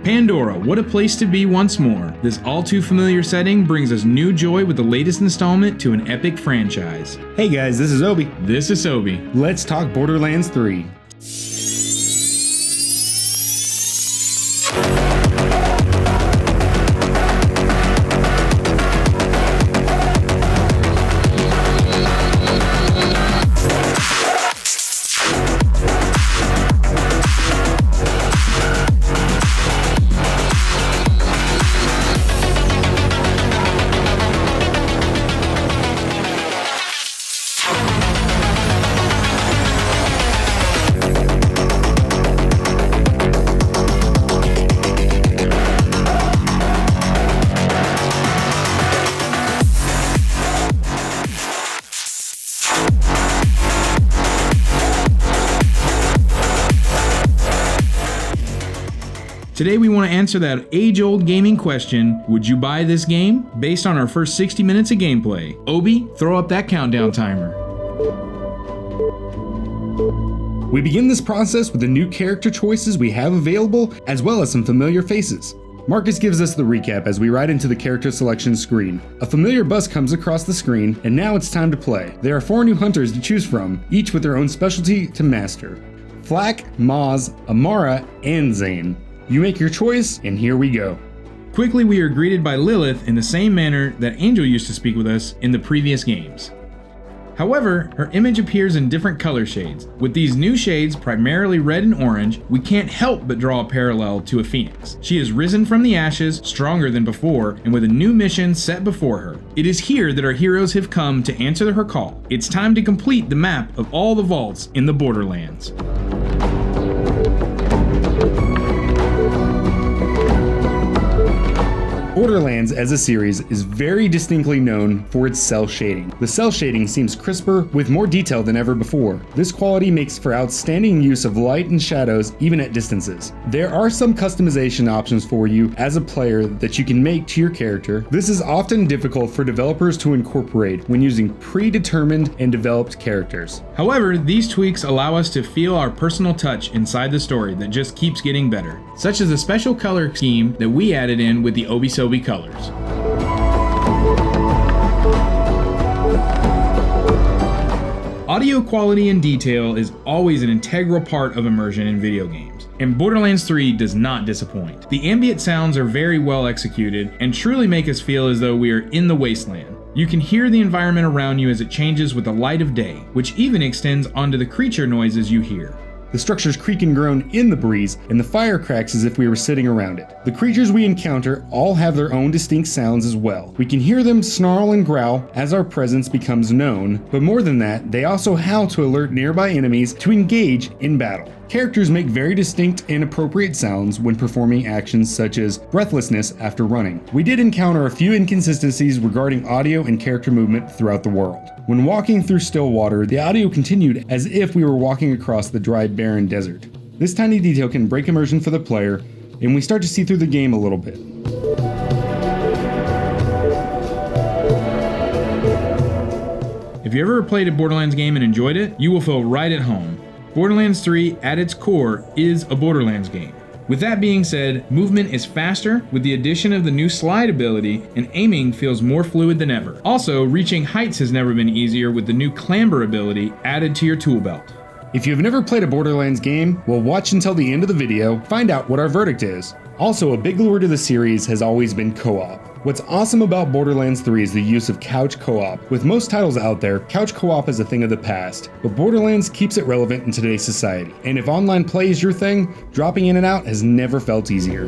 Pandora, what a place to be once more. This all too familiar setting brings us new joy with the latest installment to an epic franchise. Hey guys, this is Obi. This is Sobe. Let's talk Borderlands 3. Today we want to answer that age-old gaming question, would you buy this game? Based on our first 60 minutes of gameplay. Obi, throw up that countdown timer. We begin this process with the new character choices we have available, as well as some familiar faces. Marcus gives us the recap as we ride into the character selection screen. A familiar bus comes across the screen, and now it's time to play. There are 4 new hunters to choose from, each with their own specialty to master. Flak, Maz, Amara, and Zane. You make your choice, and here we go. Quickly we are greeted by Lilith in the same manner that Angel used to speak with us in the previous games. However, her image appears in different color shades. With these new shades, primarily red and orange, we can't help but draw a parallel to a phoenix. She has risen from the ashes, stronger than before, and with a new mission set before her. It is here that our heroes have come to answer her call. It's time to complete the map of all the vaults in the Borderlands. Borderlands as a series is very distinctly known for its cell shading. The cell shading seems crisper with more detail than ever before. This quality makes for outstanding use of light and shadows even at distances. There are some customization options for you as a player that you can make to your character. This is often difficult for developers to incorporate when using predetermined and developed characters. However, these tweaks allow us to feel our personal touch inside the story that just keeps getting better, such as the special color scheme that we added in with the Ob and Sobe colors. Audio quality and detail is always an integral part of immersion in video games, and Borderlands 3 does not disappoint. The ambient sounds are very well executed and truly make us feel as though we are in the wasteland. You can hear the environment around you as it changes with the light of day, which even extends onto the creature noises you hear. The structures creak and groan in the breeze, and the fire cracks as if we were sitting around it. The creatures we encounter all have their own distinct sounds as well. We can hear them snarl and growl as our presence becomes known, but more than that, they also howl to alert nearby enemies to engage in battle. Characters make very distinct and appropriate sounds when performing actions such as breathlessness after running. We did encounter a few inconsistencies regarding audio and character movement throughout the world. When walking through still water, the audio continued as if we were walking across the dry, barren desert. This tiny detail can break immersion for the player, and we start to see through the game a little bit. If you ever played a Borderlands game and enjoyed it, you will feel right at home. Borderlands 3, at its core, is a Borderlands game. With that being said, movement is faster with the addition of the new slide ability, and aiming feels more fluid than ever. Also, reaching heights has never been easier with the new clamber ability added to your tool belt. If you've never played a Borderlands game, well, watch until the end of the video, find out what our verdict is. Also, a big lure to the series has always been co-op. What's awesome about Borderlands 3 is the use of couch co-op. With most titles out there, couch co-op is a thing of the past, but Borderlands keeps it relevant in today's society. And if online play is your thing, dropping in and out has never felt easier.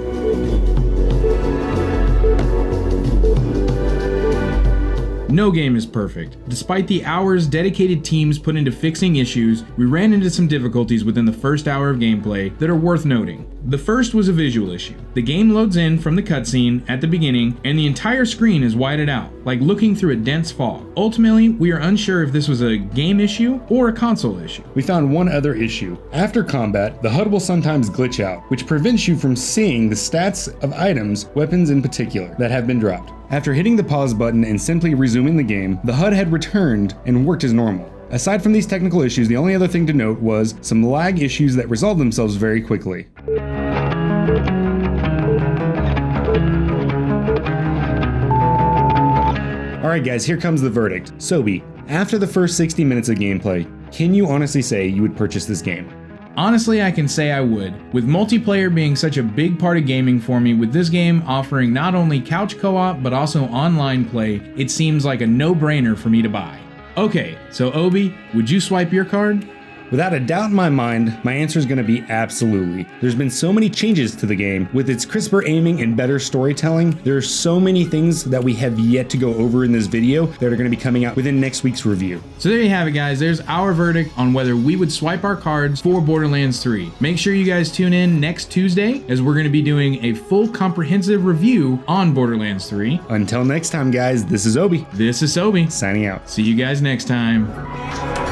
No game is perfect. Despite the hours dedicated teams put into fixing issues, we ran into some difficulties within the first hour of gameplay that are worth noting. The first was a visual issue. The game loads in from the cutscene at the beginning, and the entire screen is whited out, like looking through a dense fog. Ultimately, we are unsure if this was a game issue or a console issue. We found one other issue. After combat, the HUD will sometimes glitch out, which prevents you from seeing the stats of items, weapons in particular, that have been dropped. After hitting the pause button and simply resuming the game, the HUD had returned and worked as normal. Aside from these technical issues, the only other thing to note was some lag issues that resolved themselves very quickly. Alright guys, here comes the verdict. Sobe, after the first 60 minutes of gameplay, can you honestly say you would purchase this game? Honestly, I can say I would. With multiplayer being such a big part of gaming for me, with this game offering not only couch co-op but also online play, it seems like a no-brainer for me to buy. Okay, so Obi, would you swipe your card? Without a doubt in my mind, my answer is going to be absolutely. There's been so many changes to the game. With its crisper aiming and better storytelling, there are so many things that we have yet to go over in this video that are going to be coming out within next week's review. So there you have it, guys. There's our verdict on whether we would swipe our cards for Borderlands 3. Make sure you guys tune in next Tuesday as we're going to be doing a full comprehensive review on Borderlands 3. Until next time, guys, this is Obi. This is Sobe. Signing out. See you guys next time.